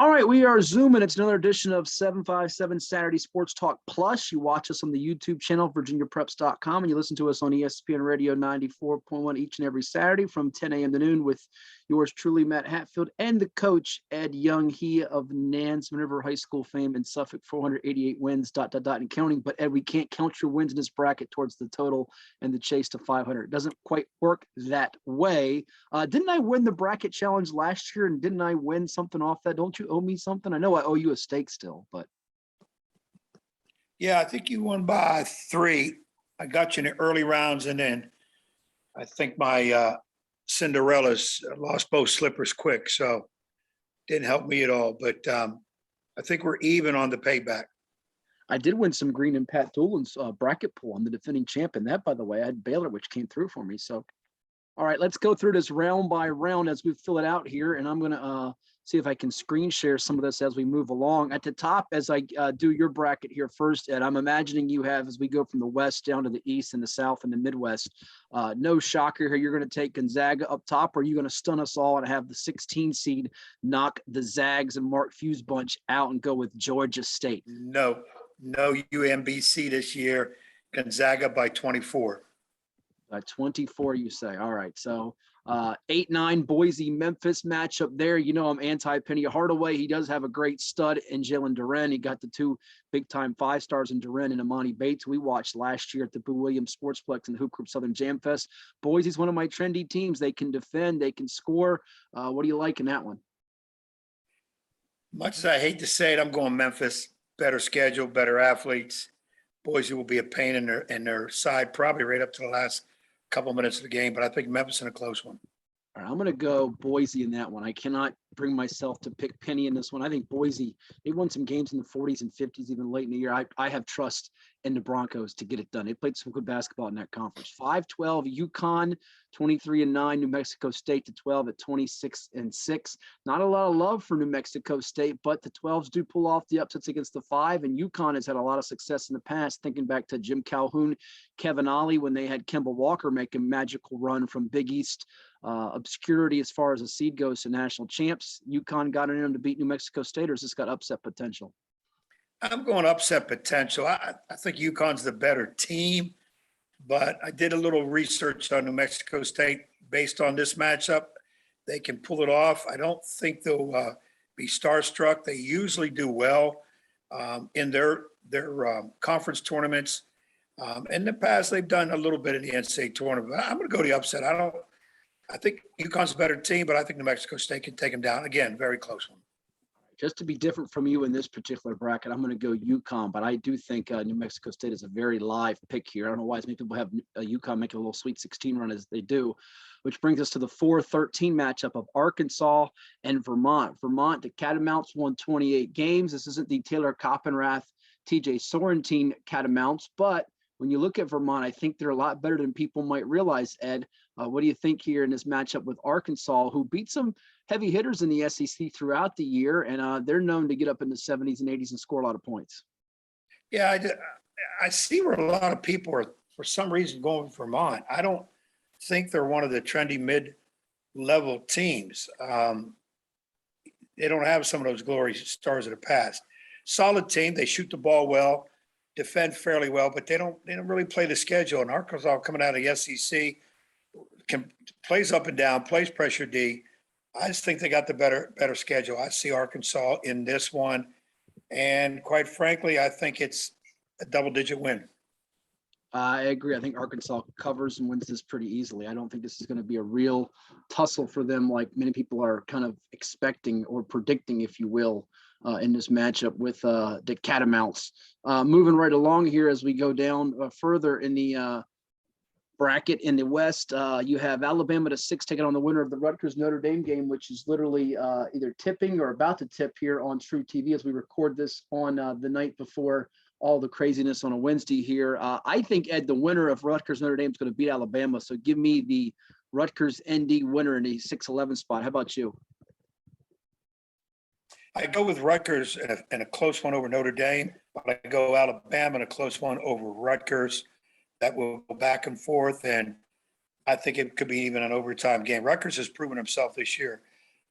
All right, we are Zooming. It's another edition of 757 Saturday Sports Talk Plus. You watch us on the YouTube channel, virginiapreps.com, and you listen to us on ESPN Radio 94.1 each and every Saturday from 10 a.m. to noon with yours truly, Matt Hatfield, and the coach, Ed Young, he of Nansemond River High School fame in Suffolk, 488 wins, and counting. But, Ed, we can't count your wins in this bracket towards the total and the chase to 500. It doesn't quite work that way. Didn't I win the bracket challenge last year, and didn't I win something off that? Don't you owe me something? I know I owe you a steak still, but. Yeah, I think you won by 3. I got you in the early rounds, and then I think my Cinderella's lost both slippers quick, so didn't help me at all. But I think we're even on the payback. I did win some Green and Pat Doolin's bracket pool. I'm the defending champion. That, by the way, I had Baylor, which came through for me. So, all right, let's go through this round by round as we fill it out here, and I'm going to see if I can screen share some of this as we move along. At the top, as I do your bracket here first, Ed, I'm imagining you have, as we go from the west down to the east and the south and the Midwest, no shocker here. You're going to take Gonzaga up top, or are you going to stun us all and have the 16 seed knock the Zags and Mark Few's bunch out and go with Georgia State? No UMBC this year. Gonzaga by 24. By 24, you say. All right, so 8-9 Boise Memphis matchup there. You know I'm anti Penny Hardaway. He does have a great stud in Jalen Duren. He got the 2 big-time 5-stars in Duren and Amani Bates. We watched last year at the Boo Williams Sportsplex and Hoop Group Southern Jam Fest. Boise's one of my trendy teams. They can defend. They can score. What do you like in that one? Much as I hate to say it, I'm going Memphis. Better schedule, better athletes. Boise will be a pain in their side, probably right up to the last couple minutes of the game, but I think Memphis in a close one. All right, I'm going to go Boise in that one. I cannot bring myself to pick Penny in this one. I think Boise, they won some games in the 40s and 50s, even late in the year. I have trust in the Broncos to get it done. They played some good basketball in that conference. 5-12 UConn, 23-9 New Mexico State to 12 at 26-6. Not a lot of love for New Mexico State, but the 12s do pull off the upsets against the 5, and UConn has had a lot of success in the past, thinking back to Jim Calhoun, Kevin Ollie, when they had Kemba Walker make a magical run from Big East obscurity as far as a seed goes to national champs. UConn got in them to beat New Mexico State, or has this got upset potential? I'm going upset potential. I think UConn's the better team, but I did a little research on New Mexico State based on this matchup. They can pull it off. I don't think they'll be starstruck. They usually do well in their conference tournaments. In the past, they've done a little bit in the NCAA tournament. I'm going to go the upset. I think UConn's a better team, but I think New Mexico State can take them down. Again, very close one. Just to be different from you in this particular bracket, I'm going to go UConn, but I do think New Mexico State is a very live pick here. I don't know why as many people have UConn making a little Sweet 16 run as they do, which brings us to the 4-13 matchup of Arkansas and Vermont. Vermont, the Catamounts won 28 games. This isn't the Taylor Coppenrath, TJ Sorrentine Catamounts, but when you look at Vermont, I think they're a lot better than people might realize, Ed. What do you think here in this matchup with Arkansas, who beat some heavy hitters in the SEC throughout the year, and they're known to get up in the 70s and 80s and score a lot of points? Yeah, I see where a lot of people are, for some reason, going with Vermont. I don't think they're one of the trendy mid-level teams. They don't have some of those glory stars of the past. Solid team. They shoot the ball well, defend fairly well, but they don't really play the schedule. And Arkansas, coming out of the SEC, plays up and down, plays pressure D. I just think they got the better schedule. I see Arkansas in this one, and quite frankly, I think it's a double-digit win. I agree. I think Arkansas covers and wins this pretty easily. I don't think this is going to be a real tussle for them like many people are kind of expecting or predicting, if you will, in this matchup with the Catamounts. Moving right along here as we go down further in the bracket in the West, you have Alabama to 6 taking on the winner of the Rutgers Notre Dame game, which is literally either tipping or about to tip here on True TV as we record this on the night before all the craziness on a Wednesday here. I think, Ed, the winner of Rutgers Notre Dame is going to beat Alabama. So give me the Rutgers ND winner in the 6-11 spot. How about you? I go with Rutgers in a close one over Notre Dame, but I go Alabama in a close one over Rutgers. That will go back and forth, and I think it could be even an overtime game. Rutgers has proven himself this year.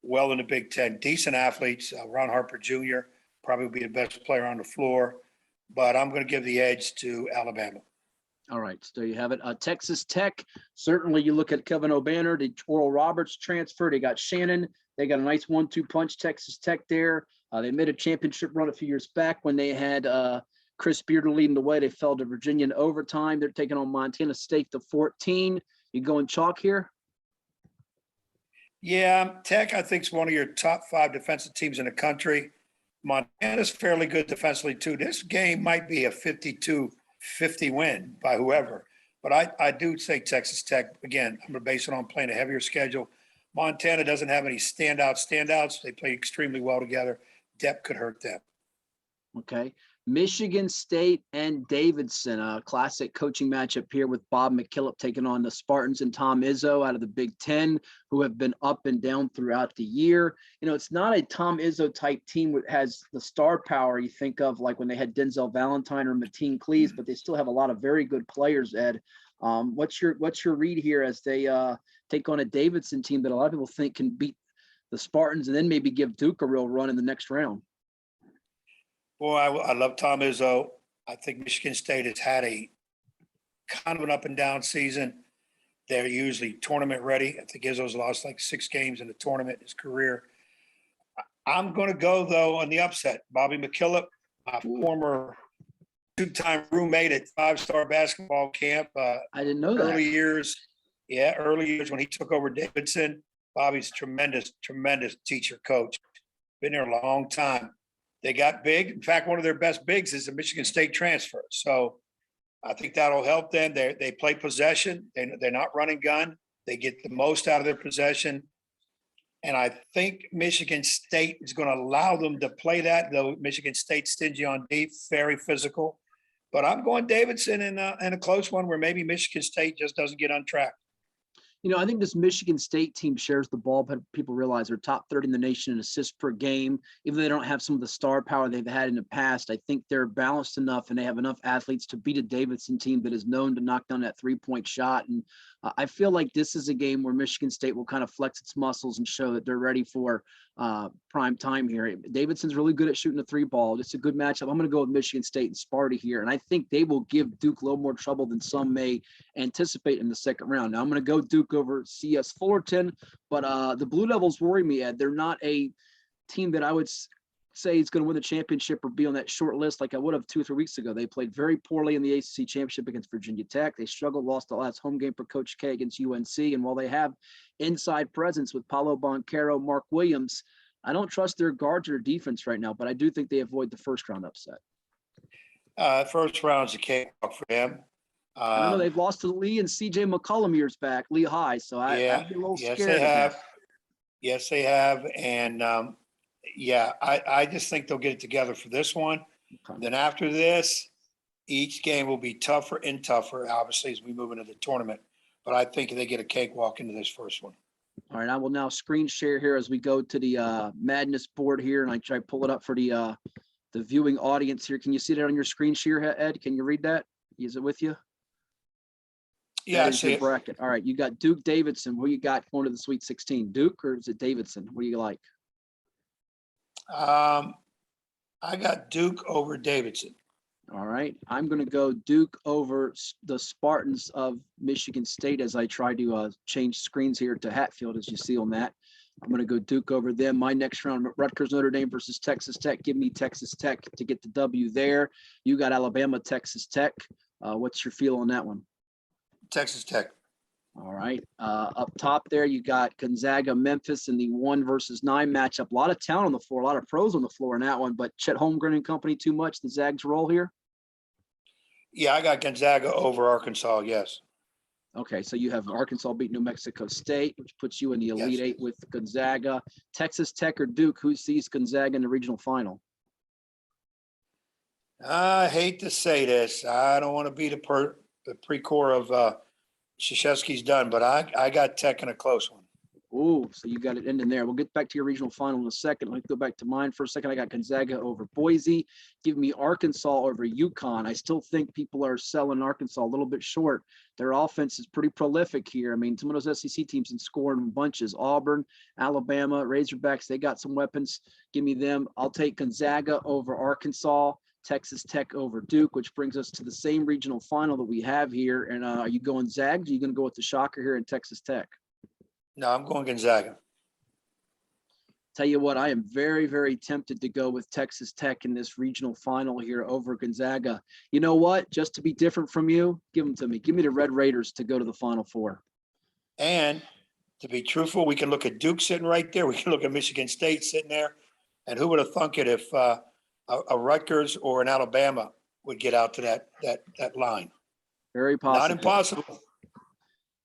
well in the Big Ten. Decent athletes. Ron Harper Jr. probably will be the best player on the floor, but I'm going to give the edge to Alabama. All right, so there you have it. Texas Tech, certainly you look at Kevin O'Banner, the Oral Roberts transfer. They got Shannon. They got a nice 1-2 punch, Texas Tech there. They made a championship run a few years back when they had Chris Bearder leading the way. They fell to Virginia in overtime. They're taking on Montana State to 14. You going chalk here? Yeah, Tech, I think, is one of your top 5 defensive teams in the country. Montana's fairly good defensively, too. This game might be a 52-50 win by whoever. But I do say Texas Tech, again, I'm going to base it on playing a heavier schedule. Montana doesn't have any standouts. They play extremely well together. Depth could hurt them. Okay. Michigan State and Davidson, a classic coaching matchup here with Bob McKillop taking on the Spartans and Tom Izzo out of the Big Ten, who have been up and down throughout the year. You know, it's not a Tom Izzo type team that has the star power you think of, like when they had Denzel Valentine or Mateen Cleaves, but they still have a lot of very good players, Ed. What's your read here as they take on a Davidson team that a lot of people think can beat the Spartans and then maybe give Duke a real run in the next round? Boy, I love Tom Izzo. I think Michigan State has had a kind of an up and down season. They're usually tournament ready. I think Izzo's lost like 6 games in the tournament in his career. I'm going to go, though, on the upset. Bobby McKillop, my former 2-time roommate at 5-star basketball camp. I didn't know that. Early years when he took over Davidson. Bobby's tremendous teacher, coach. Been there a long time. They got big. In fact, one of their best bigs is a Michigan State transfer. So I think that'll help them. They play possession. They're not running gun. They get the most out of their possession. And I think Michigan State is going to allow them to play that, though Michigan State's stingy on deep, very physical. But I'm going Davidson in a close one where maybe Michigan State just doesn't get on track. You know, I think this Michigan State team shares the ball, but people realize they're top 30 in the nation in assists per game. Even though they don't have some of the star power they've had in the past, I think they're balanced enough and they have enough athletes to beat a Davidson team that is known to knock down that 3-point shot. And I feel like this is a game where Michigan State will kind of flex its muscles and show that they're ready for prime time here. Davidson's really good at shooting the 3-ball. It's a good matchup. I'm going to go with Michigan State and Sparty here. And I think they will give Duke a little more trouble than some may anticipate in the second round. Now I'm going to go Duke over CS Fullerton, but the Blue Devils worry me, Ed. They're not a team that I would say is going to win the championship or be on that short list like I would have 2 or 3 weeks ago. They played very poorly in the ACC championship against Virginia Tech. They struggled, lost the last home game for Coach K against UNC. And while they have inside presence with Paolo Banchero, Mark Williams, I don't trust their guards or their defense right now, but I do think they avoid the first round upset. First round's a cakewalk for them. I know they've lost to Lee and CJ McCollum years back, Lee High. So I'd be a little scared. They have. Yes, they have. And I just think they'll get it together for this one. Okay. Then after this, each game will be tougher and tougher, obviously, as we move into the tournament. But I think they get a cakewalk into this first one. All right, I will now screen share here as we go to the Madness board here, and I try to pull it up for the viewing audience here. Can you see that on your screen share, Ed? Can you read that? Is it with you? Yeah, I see it. Bracket. All right, you got Duke Davidson. What you got going to the Sweet 16? Duke or is it Davidson? What do you like? I got Duke over Davidson. All right, I'm going to go Duke over the Spartans of Michigan State as I try to change screens here to Hatfield, as you see on that. I'm going to go Duke over them. My next round, Rutgers, Notre Dame versus Texas Tech. Give me Texas Tech to get the W there. You got Alabama, Texas Tech. What's your feel on that one? Texas Tech. All right. Up top there, you got Gonzaga, Memphis in the 1 versus 9 matchup. A lot of talent on the floor, a lot of pros on the floor in that one, but Chet Holmgren and company too much. The Zags roll here? Yeah, I got Gonzaga over Arkansas, yes. Okay, so you have Arkansas beat New Mexico State, which puts you in the Elite Eight with Gonzaga. Texas Tech or Duke, who sees Gonzaga in the regional final? I hate to say this. I don't want to be the pre-core of Krzyzewski's done, but I got Tech in a close one. Oh, so you got it ending there. We'll get back to your regional final in a second. Let me go back to mine for a second. I got Gonzaga over Boise. Give me Arkansas over UConn. I still think people are selling Arkansas a little bit short. Their offense is pretty prolific here. I mean, some of those SEC teams can score in bunches. Auburn, Alabama, Razorbacks, they got some weapons. Give me them. I'll take Gonzaga over Arkansas. Texas Tech over Duke, which brings us to the same regional final that we have here. And are you going Zags? Or are you going to go with the shocker here in Texas Tech? No, I'm going Gonzaga. Tell you what, I am very, very tempted to go with Texas Tech in this regional final here over Gonzaga. You know what? Just to be different from you, give them to me. Give me the Red Raiders to go to the Final Four. And to be truthful, we can look at Duke sitting right there. We can look at Michigan State sitting there. And who would have thunk it if a Rutgers or an Alabama would get out to that line? Very possible. Not impossible.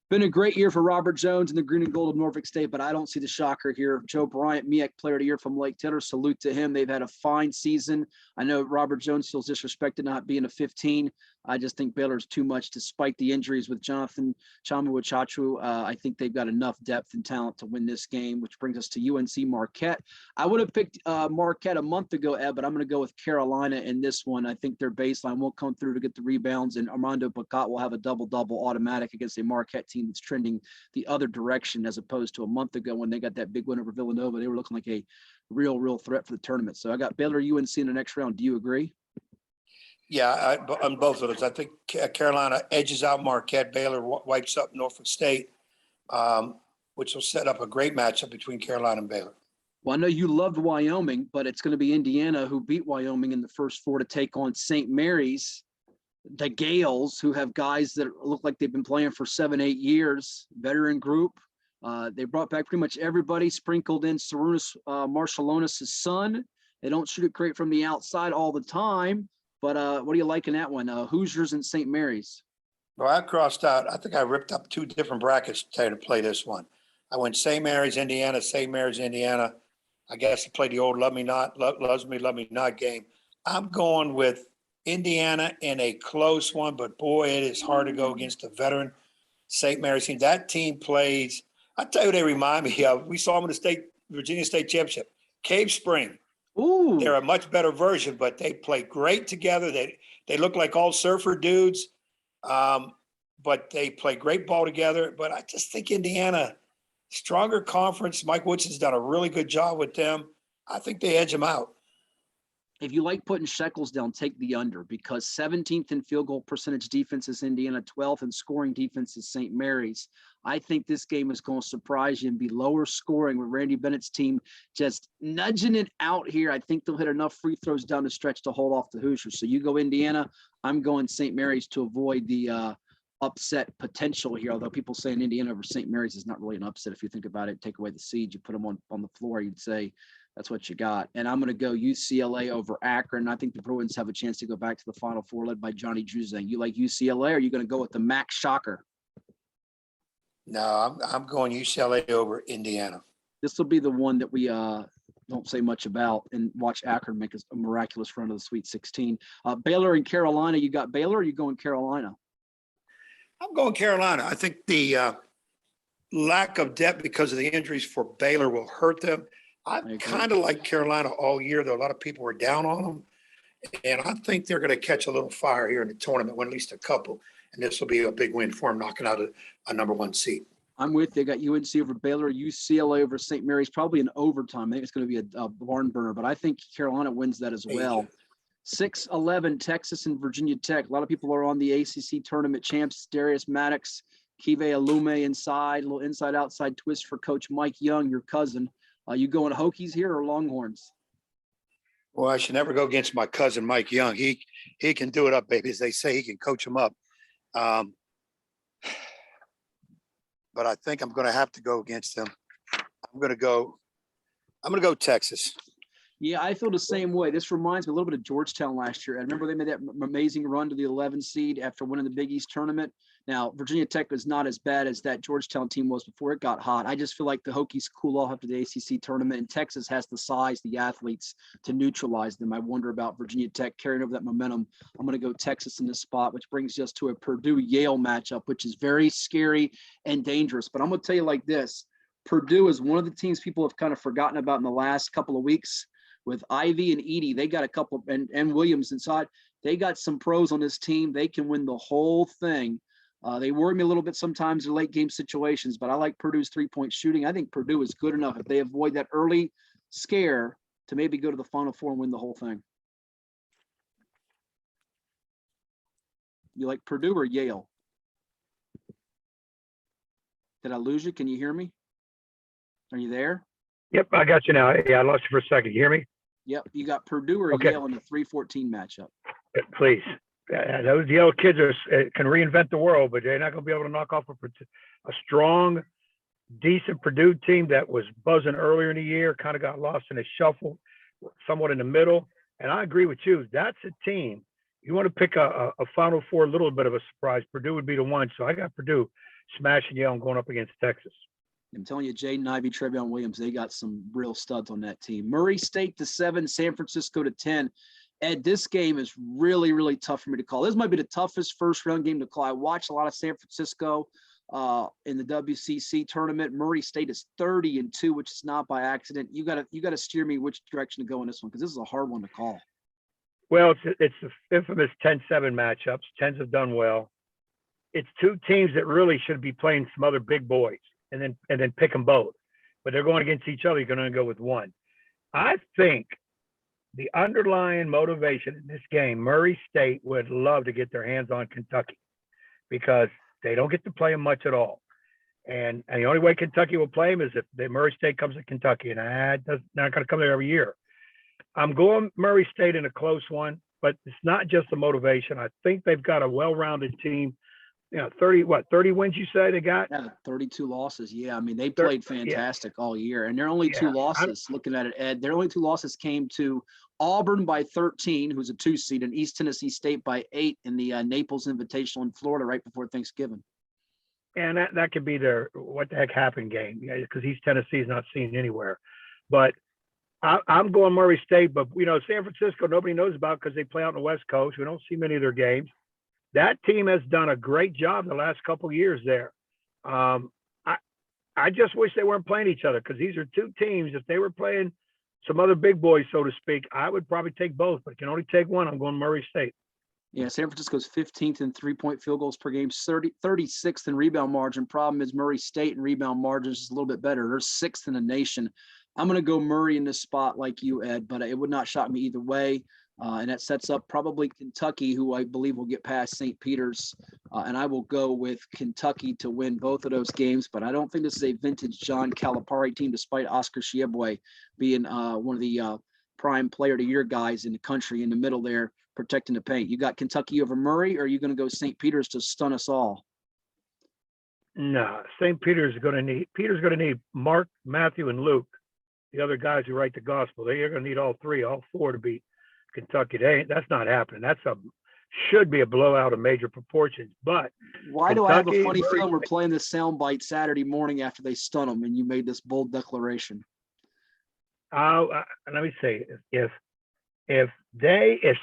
Been a great year for Robert Jones and the green and gold of Norfolk State, but I don't see the shocker here. Joe Bryant, MEAC Player of the Year from Lake Taylor. Salute to him. They've had a fine season. I know Robert Jones feels disrespected not being a 15. I just think Baylor's too much despite the injuries with Jonathan Chamu. I think they've got enough depth and talent to win this game, which brings us to UNC Marquette. I would have picked Marquette a month ago, Ed, but I'm going to go with Carolina in this one. I think their baseline won't come through to get the rebounds, and Armando Bacot will have a double-double automatic against a Marquette team that's trending the other direction as opposed to a month ago when they got that big win over Villanova. They were looking like a real threat for the tournament. So I got Baylor UNC in the next round. Do you agree? Yeah, on both of those. I think Carolina edges out Marquette. Baylor wipes up Norfolk State, which will set up a great matchup between Carolina and Baylor. Well, I know you loved Wyoming, but it's going to be Indiana who beat Wyoming in the first four to take on St. Mary's, the Gales, who have guys that look like they've been playing for 7-8 years, veteran group. They brought back pretty much everybody, sprinkled in Sarunas Marciulionis' son. They don't shoot it great from the outside all the time. But what do you like in that one? Hoosiers and St. Mary's. Well, I crossed out. I think I ripped up two different brackets to play this one. I went St. Mary's, Indiana, St. Mary's, Indiana. I guess I played the old love me, love me not game. I'm going with Indiana in a close one, but boy, it is hard to go against a veteran St. Mary's team. That team plays. I tell you, what they remind me of. We saw them in the Virginia State Championship. Cave Spring. Ooh. They're a much better version, but they play great together. They look like all surfer dudes, but they play great ball together. But I just think Indiana, stronger conference. Mike Woodson's done a really good job with them. I think they edge them out. If you like putting shekels down, take the under, because 17th in field goal percentage defense is Indiana, 12th in scoring defense is St. Mary's. I think this game is going to surprise you and be lower scoring with Randy Bennett's team just nudging it out here. I think they'll hit enough free throws down the stretch to hold off the Hoosiers. So you go Indiana, I'm going St. Mary's to avoid the upset potential here, although people saying Indiana over St. Mary's is not really an upset. If you think about it, take away the seed, you put them on the floor, you'd say that's what you got. And I'm going to go UCLA over Akron. I think the Bruins have a chance to go back to the Final Four led by Johnny Juzang. You like UCLA, or are you going to go with the Max Shocker? No, I'm going UCLA over Indiana. This will be the one that we don't say much about and watch Akron make a miraculous run of the Sweet 16. Baylor and Carolina, you got Baylor, or are you going Carolina? I'm going Carolina. I think the lack of depth because of the injuries for Baylor will hurt them. I kind of like Carolina all year, though a lot of people were down on them. And I think they're going to catch a little fire here in the tournament, win at least a couple. And this will be a big win for them, knocking out a number one seed. I'm with you. Got UNC over Baylor, UCLA over St. Mary's, probably in overtime. I think it's going to be a barn burner, but I think Carolina wins that as well. 6-11, Texas and Virginia Tech. A lot of people are on the ACC tournament champs. Darius Maddox, Kive Alume inside, a little inside-outside twist for Coach Mike Young, your cousin. You going Hokies here or Longhorns? Well, I should never go against my cousin, Mike Young. He can do it up, baby. As they say, he can coach them up. But I think I'm going to have to go against them. I'm going to go Texas. Yeah, I feel the same way. This reminds me a little bit of Georgetown last year. I remember they made that amazing run to the 11 seed after winning the Big East tournament. Now, Virginia Tech was not as bad as that Georgetown team was before it got hot. I just feel like the Hokies cool off after the ACC tournament, and Texas has the size, the athletes to neutralize them. I wonder about Virginia Tech carrying over that momentum. I'm going to go Texas in this spot, which brings us to a Purdue-Yale matchup, which is very scary and dangerous. But I'm going to tell you like this. Purdue is one of the teams people have kind of forgotten about in the last couple of weeks with Ivy and Edey. They got a couple and Williams inside. They got some pros on this team. They can win the whole thing. They worry me a little bit sometimes in late game situations, but I like Purdue's 3-point shooting. I think Purdue is good enough if they avoid that early scare to maybe go to the Final Four and win the whole thing. You like Purdue or Yale? Did I lose you? Can you hear me? Are you there? Yep, I got you now. Yeah, I lost you for a second. You hear me? Yep. You got Purdue or Yale in the 3-14 matchup? Please. Those Yale kids can reinvent the world, but they're not going to be able to knock off a strong, decent Purdue team that was buzzing earlier in the year, kind of got lost in a shuffle, somewhat in the middle. And I agree with you. That's a team. You want to pick a Final Four, a little bit of a surprise. Purdue would be the one. So I got Purdue smashing Yale and going up against Texas. I'm telling you, Jaden Ivey, Trevion Williams, they got some real studs on that team. Murray State to 7, San Francisco to 10. Ed, this game is really, really tough for me to call. This might be the toughest first-round game to call. I watched a lot of San Francisco in the WCC tournament. Murray State is 30-2, which is not by accident. You got to steer me which direction to go in this one because this is a hard one to call. Well, it's the infamous 10-7 matchups. 10s have done well. It's two teams that really should be playing some other big boys and then pick them both. But they're going against each other. You're going to go with one. I think the underlying motivation in this game, Murray State would love to get their hands on Kentucky because they don't get to play them much at all. And the only way Kentucky will play them is if Murray State comes to Kentucky, and they're not going to come there every year. I'm going Murray State in a close one, but it's not just the motivation. I think they've got a well-rounded team. 30 wins you say they got? Yeah, 32 losses. Yeah, I mean, they played fantastic all year. And their only two losses, looking at it, Ed, their only two losses came to Auburn by 13, who's a 2 seed, and East Tennessee State by 8 in the Naples Invitational in Florida right before Thanksgiving. And that could be their what the heck happened game, because East Tennessee is not seen anywhere. But I'm going Murray State, but, San Francisco, nobody knows about because they play out on the West Coast. We don't see many of their games. That team has done a great job the last couple of years there. I just wish they weren't playing each other because these are two teams. If they were playing some other big boys, so to speak, I would probably take both, but can only take one. I'm going Murray State. Yeah, San Francisco's 15th in 3-point field goals per game, 36th in rebound margin. Problem is Murray State in rebound margins is a little bit better. They're 6th in the nation. I'm going to go Murray in this spot like you, Ed, but it would not shock me either way. And that sets up probably Kentucky, who I believe will get past St. Peter's. And I will go with Kentucky to win both of those games. But I don't think this is a vintage John Calipari team, despite Oscar Tshiebwe being one of the prime player to your guys in the country in the middle there, protecting the paint. You got Kentucky over Murray, or are you going to go St. Peter's to stun us all? No, St. Peter's going to need Mark, Matthew, and Luke, the other guys who write the gospel. They're going to need all four to beat Kentucky. That's not happening. Should be a blowout of major proportions. But why do I have a funny feeling we're playing this soundbite Saturday morning after they stun them, and you made this bold declaration? Let me say, if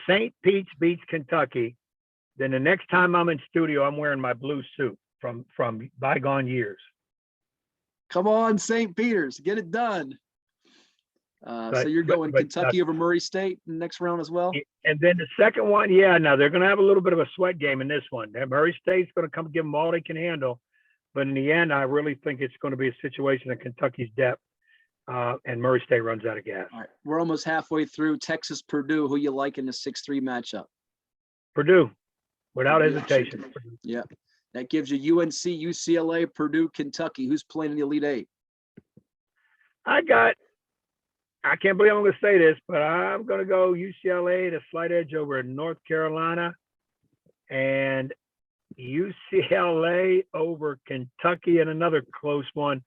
St. Pete's beats Kentucky, then the next time I'm in studio, I'm wearing my blue suit from bygone years. Come on, St. Peter's, get it done. So you're going Kentucky over Murray State in the next round as well? And then the second one, now they're going to have a little bit of a sweat game in this one. Murray State's going to come give them all they can handle. But in the end, I really think it's going to be a situation of Kentucky's depth, and Murray State runs out of gas. All right, we're almost halfway through. Texas, Purdue, who you like in the 6-3 matchup? Purdue, without hesitation. Yeah, that gives you UNC, UCLA, Purdue, Kentucky. Who's playing in the Elite Eight? I can't believe I'm going to say this, but I'm going to go UCLA to slight edge over North Carolina, and UCLA over Kentucky in another close one.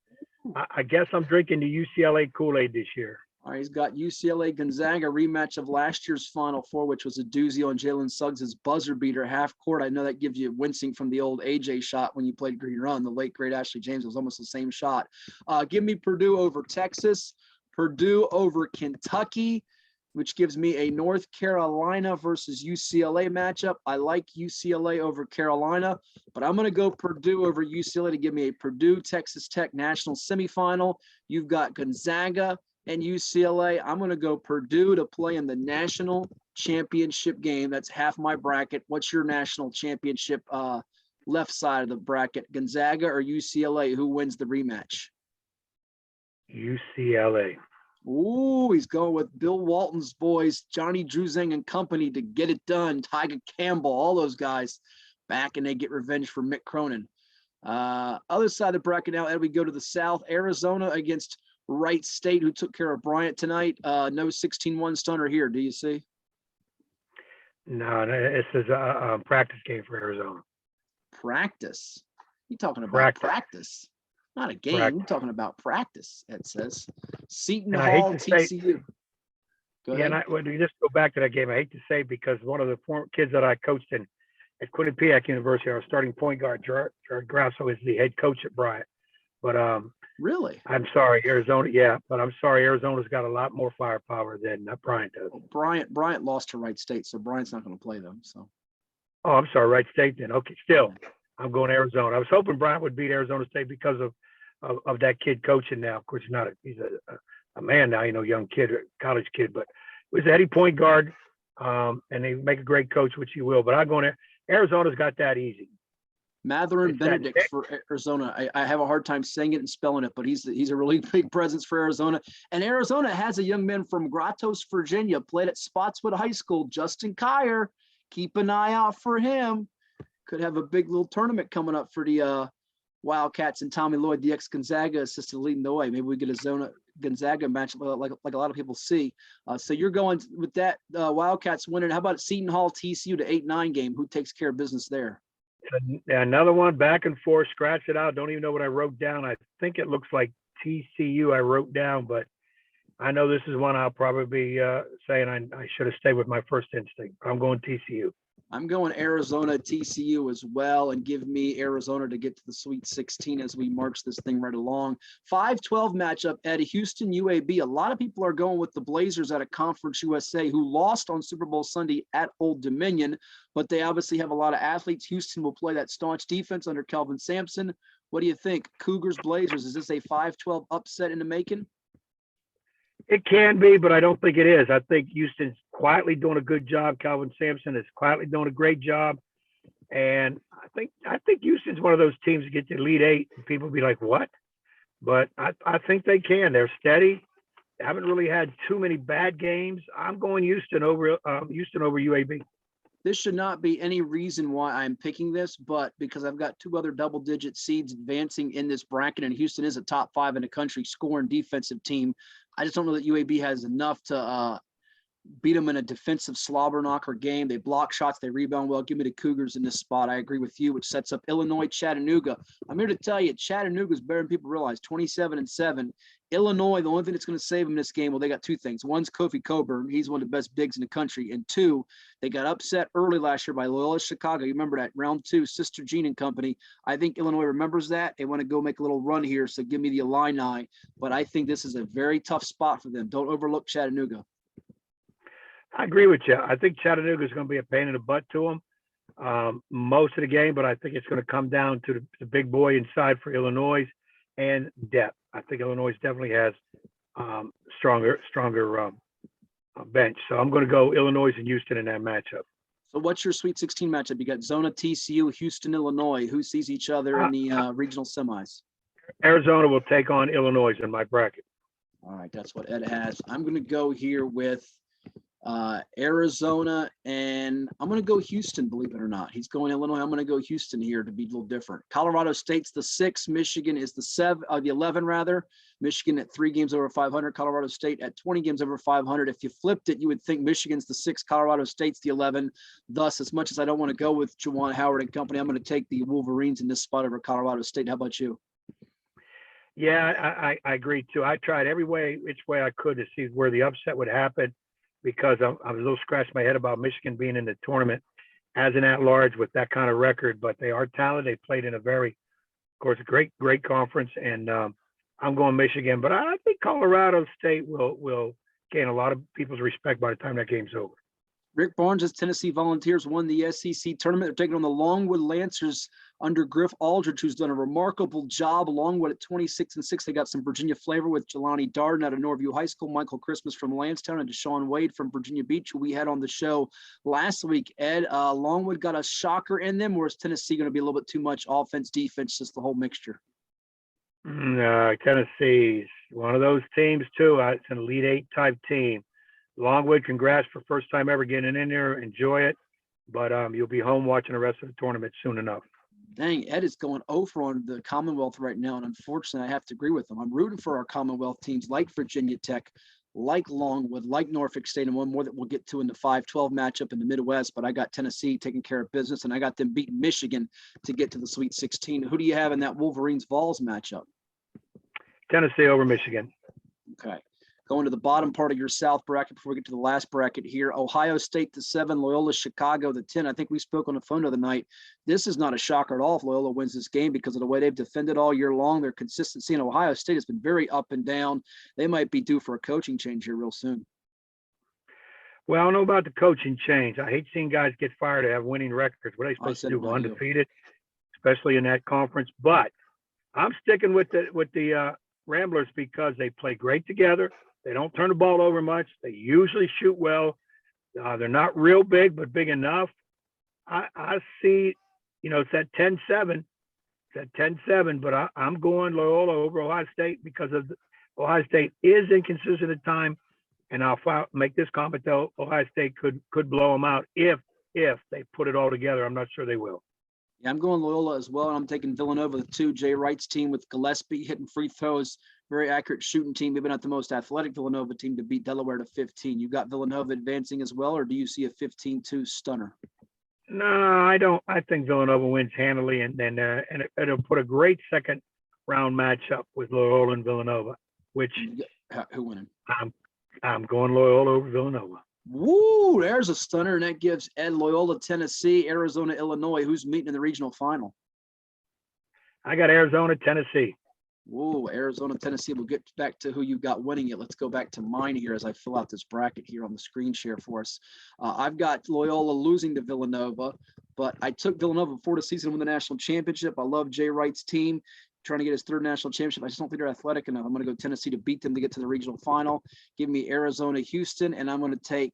I guess I'm drinking the UCLA Kool-Aid this year. All right, he's got UCLA Gonzaga rematch of last year's Final Four, which was a doozy on Jalen Suggs' buzzer beater half court. I know that gives you wincing from the old AJ shot when you played Green Run. The late, great Ashley James was almost the same shot. Give me Purdue over Texas. Purdue over Kentucky. which gives me a North Carolina versus UCLA matchup. I like UCLA over Carolina, but I'm going to go Purdue over UCLA to give me a Purdue-Texas Tech national semifinal. You've got Gonzaga and UCLA. I'm going to go Purdue to play in the national championship game. That's half my bracket. What's your national championship left side of the bracket? Gonzaga or UCLA? Who wins the rematch? UCLA. Ooh, he's going with Bill Walton's boys, Johnny Druzing and company, to get it done. Tyga Campbell, all those guys back, and they get revenge for Mick Cronin. Other side of the bracket now, Ed, we go to the South. Arizona against Wright State, who took care of Bryant tonight. No 16-1 stunner here, do you see? No, this is a practice game for Arizona. Practice? You talking about practice? Not a game. Practice. We're talking about practice, Ed says. Seton And I hate Hall, to say- TCU. Go ahead. Yeah, and when you just go back to that game, I hate to say, because one of the former kids that I coached in at Quinnipiac University, our starting point guard, Gerard Grasso, is the head coach at Bryant. But Really? I'm sorry, Arizona. Yeah, but I'm sorry, Arizona's got a lot more firepower than Bryant does. Well, Bryant lost to Wright State, so Bryant's not going to play them. So Oh, I'm sorry, Wright State then. Okay, still, I'm going Arizona. I was hoping Bryant would beat Arizona State because of that kid coaching now. Of course, he's a man now, young kid, college kid, but he was a heady point guard, and they make a great coach, which he will. But I'm going to Arizona's got that easy. Matherin It's that Benedict for Arizona. I have a hard time saying it and spelling it, but he's a really big presence for Arizona. And Arizona has a young man from Gratos, Virginia, played at Spotswood High School, Justin Kier. Keep an eye out for him. Could have a big little tournament coming up for the Wildcats, and Tommy Lloyd, the ex-Gonzaga assistant, leading the way. Maybe we get a Gonzaga match like a lot of people see. So you're going with that Wildcats winning. How about Seton Hall TCU to 8-9 game? Who takes care of business there? Another one, back and forth, scratch it out. Don't even know what I wrote down. I think it looks like TCU I wrote down, but I know this is one I'll probably be saying I should have stayed with my first instinct. I'm going TCU. I'm going Arizona TCU as well, and give me Arizona to get to the Sweet 16 as we march this thing right along. 5-12 matchup at Houston UAB. A lot of people are going with the Blazers out of Conference USA, who lost on Super Bowl Sunday at Old Dominion, but they obviously have a lot of athletes. Houston will play that staunch defense under Kelvin Sampson. What do you think? Cougars, Blazers, is this a 5-12 upset in the making? It can be, but I don't think it is. I think Houston's quietly doing a good job. Calvin Sampson is quietly doing a great job. And I think Houston's one of those teams that get to Elite Eight and people be like, what? But I think they can. They're steady. They haven't really had too many bad games. I'm going Houston over UAB. This should not be any reason why I'm picking this, but because I've got two other double-digit seeds advancing in this bracket, and Houston is a top 5 in the country scoring defensive team. I just don't know that UAB has enough to beat them in a defensive slobber knocker game. They block shots, they rebound well. Give me the Cougars in this spot. I agree with you, which sets up Illinois, Chattanooga. I'm here to tell you, Chattanooga is better than people realize, 27-7. Illinois, the only thing that's going to save them this game, well, they got two things. One's Kofi Coburn. He's one of the best bigs in the country. And two, they got upset early last year by Loyola Chicago. You remember that, round 2, Sister Jean and company. I think Illinois remembers that. They want to go make a little run here, so give me the Illini. But I think this is a very tough spot for them. Don't overlook Chattanooga. I agree with you. I think Chattanooga is going to be a pain in the butt to them most of the game, but I think it's going to come down to the big boy inside for Illinois and depth. I think Illinois definitely has stronger bench. So I'm going to go Illinois and Houston in that matchup. So what's your Sweet 16 matchup? You got Zona, TCU, Houston, Illinois. Who sees each other in the regional semis? Arizona will take on Illinois in my bracket. All right, that's what Ed has. I'm going to go here with Arizona, and I'm going to go Houston, believe it or not. He's going Illinois. I'm going to go Houston here to be a little different. Colorado State's the 6. Michigan is the 11 rather. Michigan at 3 games over 500. Colorado State at 20 games over 500. If you flipped it, you would think Michigan's the 6. Colorado State's the 11. Thus, as much as I don't want to go with Juwan Howard and company, I'm going to take the Wolverines in this spot over Colorado State. How about you? Yeah, I agree too. I tried which way I could to see where the upset would happen, because I was a little scratching my head about Michigan being in the tournament as an at-large with that kind of record, but they are talented. They played in a great conference, and I'm going Michigan. But I think Colorado State will gain a lot of people's respect by the time that game's over. Rick Barnes' Tennessee Volunteers won the SEC tournament. They're taking on the Longwood Lancers under Griff Aldridge, who's done a remarkable job. Longwood at 26-6. They got some Virginia flavor with Jelani Darden out of Norview High School, Michael Christmas from Lansdowne, and Deshaun Wade from Virginia Beach, who we had on the show last week. Ed, Longwood got a shocker in them, or is Tennessee going to be a little bit too much offense, defense, just the whole mixture? Tennessee's one of those teams, too. It's an Elite Eight type team. Longwood, congrats for first time ever getting in there. Enjoy it. But you'll be home watching the rest of the tournament soon enough. Dang, Ed is going over on the Commonwealth right now, and unfortunately, I have to agree with him. I'm rooting for our Commonwealth teams like Virginia Tech, like Longwood, like Norfolk State, and one more that we'll get to in the 5-12 matchup in the Midwest. But I got Tennessee taking care of business, and I got them beating Michigan to get to the Sweet 16. Who do you have in that Wolverines-Vols matchup? Tennessee over Michigan. Okay. Going to the bottom part of your South bracket before we get to the last bracket here. Ohio State the 7, Loyola Chicago the 10. I think we spoke on the phone the other night. This is not a shocker at all if Loyola wins this game because of the way they've defended all year long. Their consistency in Ohio State has been very up and down. They might be due for a coaching change here real soon. Well, I don't know about the coaching change. I hate seeing guys get fired to have winning records. What are they supposed to do? Go undefeated, especially in that conference. But I'm sticking with the Ramblers because they play great together. They don't turn the ball over much. They usually shoot well. They're not real big, but big enough. I see, it's at 10-7. It's at 10-7, but I'm going Loyola over Ohio State because of Ohio State is inconsistent at time, and I'll make this comment though. Ohio State could blow them out if they put it all together. I'm not sure they will. Yeah, I'm going Loyola as well, and I'm taking Villanova the 2. Jay Wright's team with Gillespie hitting free throws. Very accurate shooting team, maybe not the most athletic Villanova team to beat Delaware to 15. You got Villanova advancing as well, or do you see a 15-2 stunner? No, I don't. I think Villanova wins handily, and it'll put a great second round matchup with Loyola and Villanova. Which who winning? I'm going Loyola over Villanova. Woo! There's a stunner, and that gives Ed Loyola, Tennessee, Arizona, Illinois. Who's meeting in the regional final? I got Arizona, Tennessee. Whoa, Arizona, Tennessee. We'll get back to who you got winning it. Let's go back to mine here as I fill out this bracket here on the screen share for us. I've got Loyola losing to Villanova, but I took Villanova before the season to win the national championship. I love Jay Wright's team, trying to get his 3rd national championship. I just don't think they're athletic enough. I'm going to go Tennessee to beat them to get to the regional final. Give me Arizona, Houston, and I'm going to take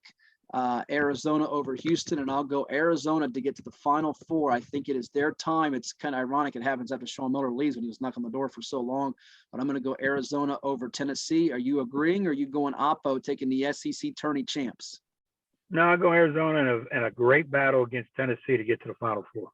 Arizona over Houston, and I'll go Arizona to get to the Final Four. I think it is their time. It's kind of ironic it happens after Sean Miller leaves when he was knocking on the door for so long, but I'm going to go Arizona over Tennessee. Are you agreeing, or are you going Oppo, taking the SEC tourney champs? No, I'll go Arizona in a great battle against Tennessee to get to the Final Four.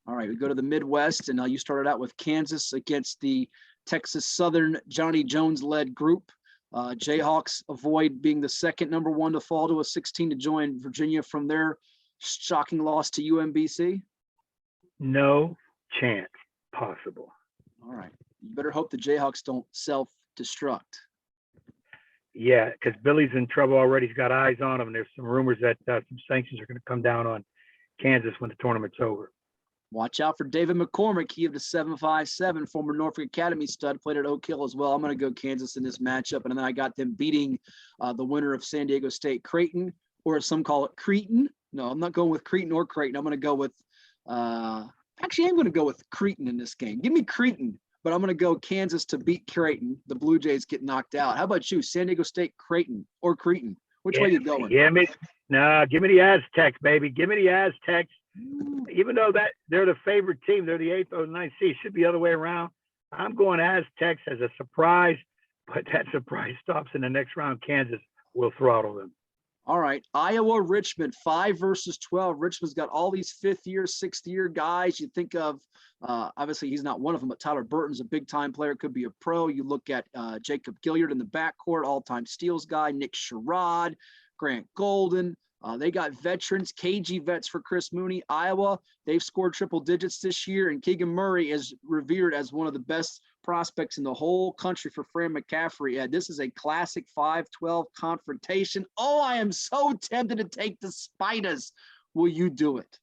All right, we go to the Midwest, and you started out with Kansas against the Texas Southern Johnny Jones-led group. Jayhawks avoid being the second number 1 to fall to a 16 to join Virginia from their shocking loss to UMBC. No chance possible. All right. You better hope the Jayhawks don't self-destruct. Yeah, because Billy's in trouble already. He's got eyes on him. There's some rumors that some sanctions are going to come down on Kansas when the tournament's over. Watch out for David McCormick. He of the 7.57, former Norfolk Academy stud, played at Oak Hill as well. I'm going to go Kansas in this matchup. And then I got them beating the winner of San Diego State, Creighton, or as some call it, Cretan. No, I'm not going with Cretan or Creighton. I'm going to go with actually, I'm going to go with Cretan in this game. Give me Cretan, but I'm going to go Kansas to beat Creighton. The Blue Jays get knocked out. How about you? San Diego State, Creighton, or Cretan? Which way you going? Give me the Aztecs, baby. Give me the Aztecs. Even though that they're the favorite team, they're the 8th or 9th seed, should be the other way around. I'm going Aztecs as a surprise, but that surprise stops in the next round. Kansas will throttle them. All right, Iowa, Richmond, 5 versus 12. Richmond's got all these 5th-year, 6th-year guys. You think of, obviously he's not one of them, but Tyler Burton's a big-time player, could be a pro. You look at Jacob Gilliard in the backcourt, all-time steals guy, Nick Sherrod, Grant Golden. They got veterans, KG vets for Chris Mooney. Iowa, they've scored triple digits this year, and Keegan Murray is revered as one of the best prospects in the whole country for Fran McCaffrey. Ed, this is a classic 5-12 confrontation. Oh, I am so tempted to take the Spiders. Will you do it?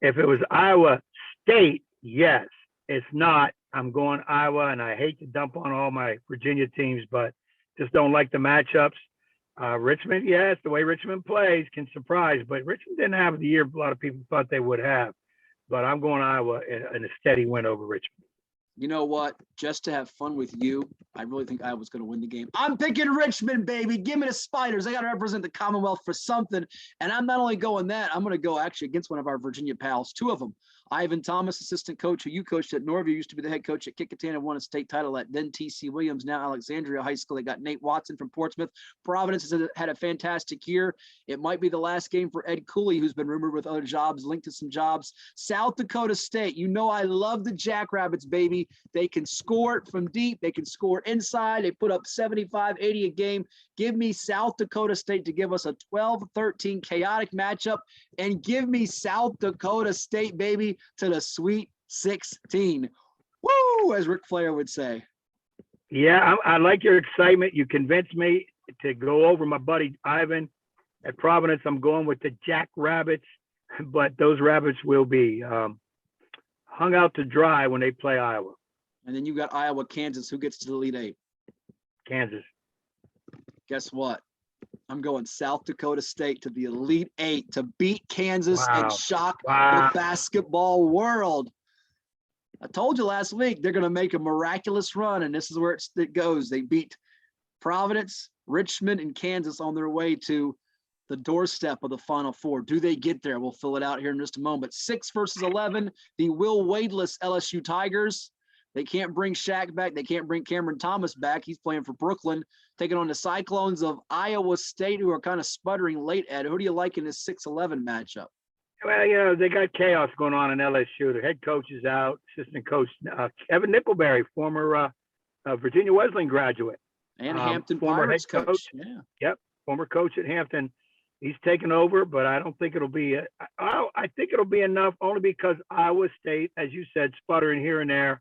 If it was Iowa State, yes. It's not. I'm going Iowa, and I hate to dump on all my Virginia teams, but just don't like the matchups. Richmond, yes, the way Richmond plays can surprise, but Richmond didn't have the year a lot of people thought they would have. But I'm going Iowa in a steady win over Richmond. You know what? Just to have fun with you, I really think Iowa's going to win the game. I'm picking Richmond, baby. Give me the Spiders. I got to represent the Commonwealth for something. And I'm not only going that, I'm going to go actually against one of our Virginia pals, two of them. Ivan Thomas, assistant coach who you coached at Norview, used to be the head coach at Kickintan and won a state title at then T.C. Williams, now Alexandria High School. They got Nate Watson from Portsmouth. Providence has had a fantastic year. It might be the last game for Ed Cooley, who's been rumored with other jobs, linked to some jobs. South Dakota State, you know I love the Jackrabbits, baby. They can score it from deep. They can score inside. They put up 75, 80 a game. Give me South Dakota State to give us a 12-13 chaotic matchup, and give me South Dakota State, baby, to the Sweet 16. Woo, as Ric Flair would say. Yeah, I like your excitement. You convinced me to go over my buddy Ivan at Providence. I'm going with the Jackrabbits, but those rabbits will be hung out to dry when they play Iowa. And then you got Iowa, Kansas. Who gets to the Elite Eight? Kansas. Guess what? I'm going South Dakota State to the Elite Eight to beat Kansas and shock the basketball world. I told you last week they're going to make a miraculous run, and this is where it goes. They beat Providence, Richmond, and Kansas on their way to the doorstep of the Final Four. Do they get there? We'll fill it out here in just a moment. 6 versus 11, the Will Wadeless LSU Tigers. They can't bring Shaq back. They can't bring Cameron Thomas back. He's playing for Brooklyn, taking on the Cyclones of Iowa State, who are kind of sputtering late. Ed, who do you like in this 6-11 matchup? Well, you know, they got chaos going on in LSU. The head coach is out. Assistant coach, Evan Nickelberry, former Virginia Wesleyan graduate. And Hampton former Pirates head coach. Yeah. Yep, former coach at Hampton. He's taken over, but I don't think it'll be I think it'll be enough only because Iowa State, as you said, sputtering here and there.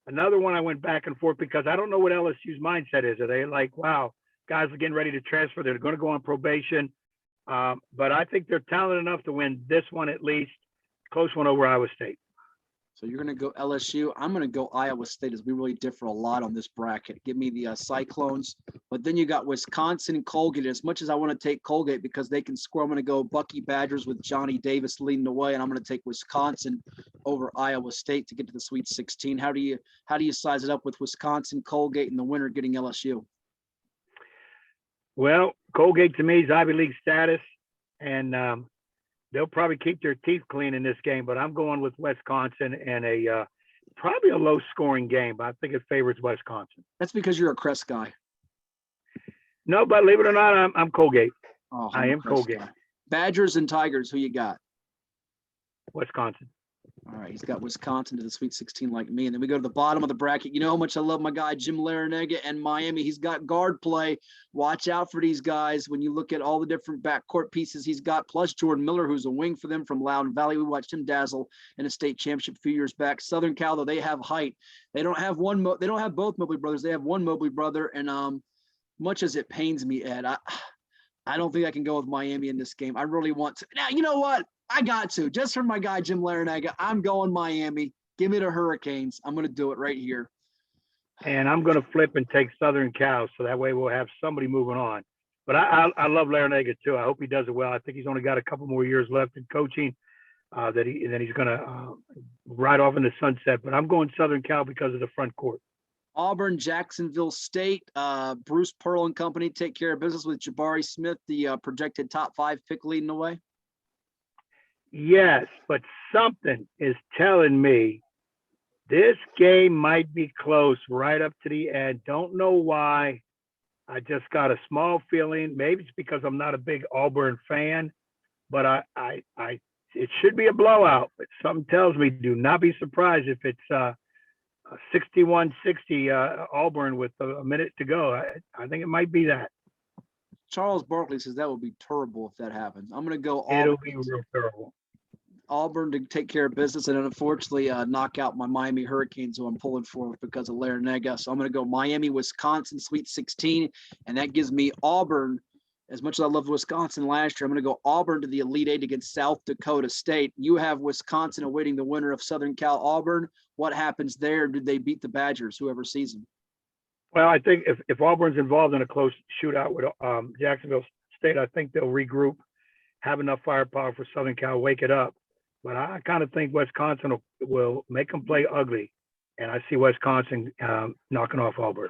Another one I went back and forth because I don't know what LSU's mindset is. Are they like, wow, guys are getting ready to transfer. They're going to go on probation. But I think they're talented enough to win this one at least. Close one over Iowa State. So you're going to go LSU. I'm going to go Iowa State, as we really differ a lot on this bracket. Give me the Cyclones. But then you got Wisconsin and Colgate. As much as I want to take Colgate because they can score, I'm going to go Bucky Badgers with Johnny Davis leading the way, and I'm going to take Wisconsin over Iowa State to get to the Sweet 16. How do you size it up with Wisconsin, Colgate, and the winner getting LSU? Well, Colgate to me is Ivy League status, and they'll probably keep their teeth clean in this game, but I'm going with Wisconsin and probably a low-scoring game, but I think it favors Wisconsin. That's because you're a Crest guy. No, but believe it or not, I'm Colgate. Oh, I am Colgate. Guy. Badgers and Tigers, who you got? Wisconsin. All right, he's got Wisconsin to the Sweet 16 like me. And then we go to the bottom of the bracket. You know how much I love my guy Jim Larinaga and Miami. He's got guard play. Watch out for these guys when you look at all the different backcourt pieces he's got, plus Jordan Miller, who's a wing for them from Loudon Valley. We watched him dazzle in a state championship a few years back. Southern Cal, though, they have height. They don't have they don't have both Mobley brothers. They have one Mobley brother. And much as it pains me, Ed, I don't think I can go with Miami in this game. I really want to. Now, you know what? I got to. Just for my guy, Jim Larinaga, I'm going Miami. Give me the Hurricanes. I'm going to do it right here. And I'm going to flip and take Southern Cal, so that way we'll have somebody moving on. But I love Larinaga, too. I hope he does it well. I think he's only got a couple more years left in coaching, then he's going to ride off in the sunset. But I'm going Southern Cal because of the front court. Auburn, Jacksonville State, Bruce Pearl and company take care of business with Jabari Smith, the projected top 5 pick leading the way. Yes, but something is telling me this game might be close right up to the end. Don't know why. I just got a small feeling. Maybe it's because I'm not a big Auburn fan, but it should be a blowout. But something tells me do not be surprised if it's 61-60 Auburn with a minute to go. I think it might be that. Charles Barkley says that would be terrible if that happens. I'm going to go Auburn. It'll be real terrible. Auburn to take care of business and unfortunately knock out my Miami Hurricanes, who I'm pulling for because of Larinaga. So I'm going to go Miami, Wisconsin, Sweet 16, and that gives me Auburn. As much as I loved Wisconsin last year, I'm going to go Auburn to the Elite Eight against South Dakota State. You have Wisconsin awaiting the winner of Southern Cal Auburn. What happens there? Did they beat the Badgers, whoever sees them? Well, I think if Auburn's involved in a close shootout with Jacksonville State, I think they'll regroup, have enough firepower for Southern Cal, wake it up. But I kind of think Wisconsin will make them play ugly, and I see Wisconsin knocking off Auburn.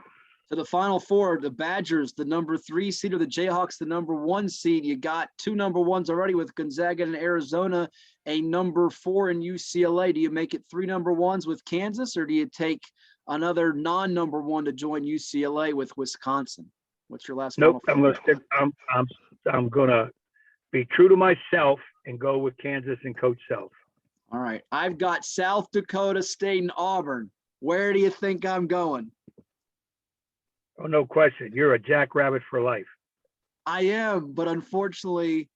To the Final Four, the Badgers, the number 3 seed, or the Jayhawks, the number 1 seed. You got 2 number 1s already with Gonzaga and Arizona, a number 4 in UCLA. Do you make it 3 number 1s with Kansas, or do you take another non-number 1 to join UCLA with Wisconsin? What's your last? Nope, Final I'm gonna stick. I'm gonna be true to myself and go with Kansas and Coach Self. All right, I've got South Dakota State and Auburn. Where do you think I'm going? Oh, no question. You're a jackrabbit for life. I am, but unfortunately,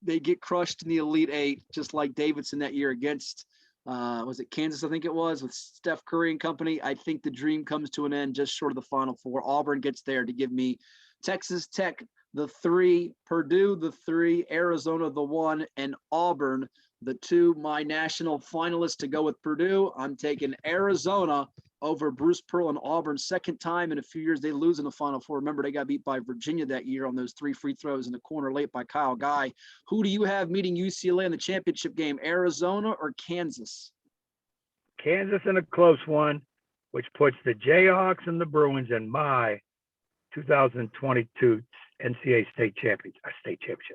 they get crushed in the Elite Eight, just like Davidson that year against, was it Kansas? I think it was, with Steph Curry and company. I think the dream comes to an end just short of the Final Four. Auburn gets there to give me Texas Tech the 3, Purdue the 3, Arizona the 1, and Auburn the 2. My national finalists to go with Purdue. I'm taking Arizona over Bruce Pearl and Auburn. Second time in a few years they lose in the Final Four. Remember, they got beat by Virginia that year on those 3 free throws in the corner late by Kyle Guy. Who do you have meeting UCLA in the championship game, Arizona or Kansas? Kansas in a close one, which puts the Jayhawks and the Bruins in my 2022 NCAA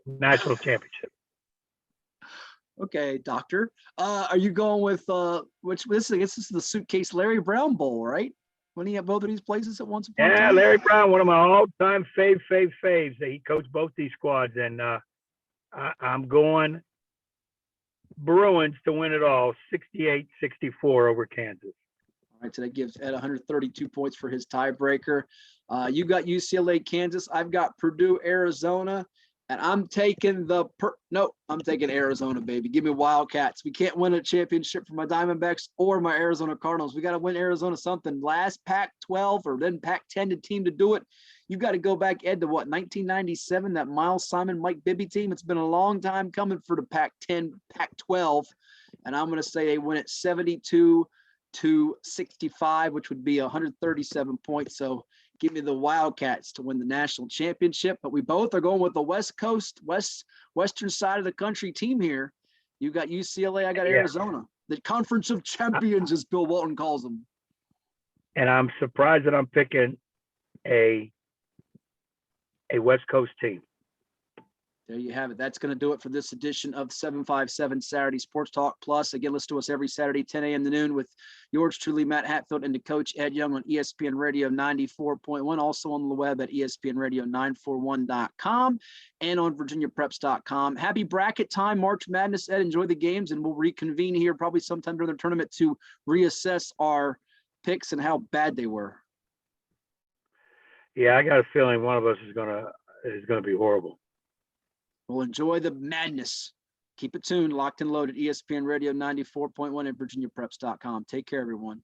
national championship. Okay, doctor. Are you going with this is the Suitcase Larry Brown Bowl, right? When he had both of these places at once upon a time? Yeah, Larry Brown, one of my all-time faves. He coached both these squads, and I'm going Bruins to win it all, 68-64 over Kansas. All right, so that gives Ed 132 points for his tiebreaker. You got UCLA, Kansas. I've got Purdue, Arizona. And I'm taking I'm taking Arizona, baby. Give me Wildcats. We can't win a championship for my Diamondbacks or my Arizona Cardinals. We got to win Arizona something. Last Pac-12 or then Pac-10 team to do it. You got to go back, Ed, to what, 1997, that Miles Simon, Mike Bibby team. It's been a long time coming for the Pac-10, Pac-12. And I'm going to say they win it 72-65, which would be 137 points. So give me the Wildcats to win the national championship. But we both are going with the West Coast, western side of the country team here. You got UCLA, I got Arizona. The Conference of Champions, as Bill Walton calls them. And I'm surprised that I'm picking a West Coast team. There you have it. That's going to do it for this edition of 757 Saturday Sports Talk Plus. Again, listen to us every Saturday, 10 a.m. to noon with yours truly, Matt Hatfield, and the coach, Ed Young, on ESPN Radio 94.1. Also on the web at ESPNRadio941.com and on VirginiaPreps.com. Happy bracket time, March Madness, Ed. Enjoy the games, and we'll reconvene here probably sometime during the tournament to reassess our picks and how bad they were. Yeah, I got a feeling one of us is gonna be horrible. Well, enjoy the madness. Keep it tuned, locked and loaded, ESPN Radio 94.1 and VirginiaPreps.com. Take care, everyone.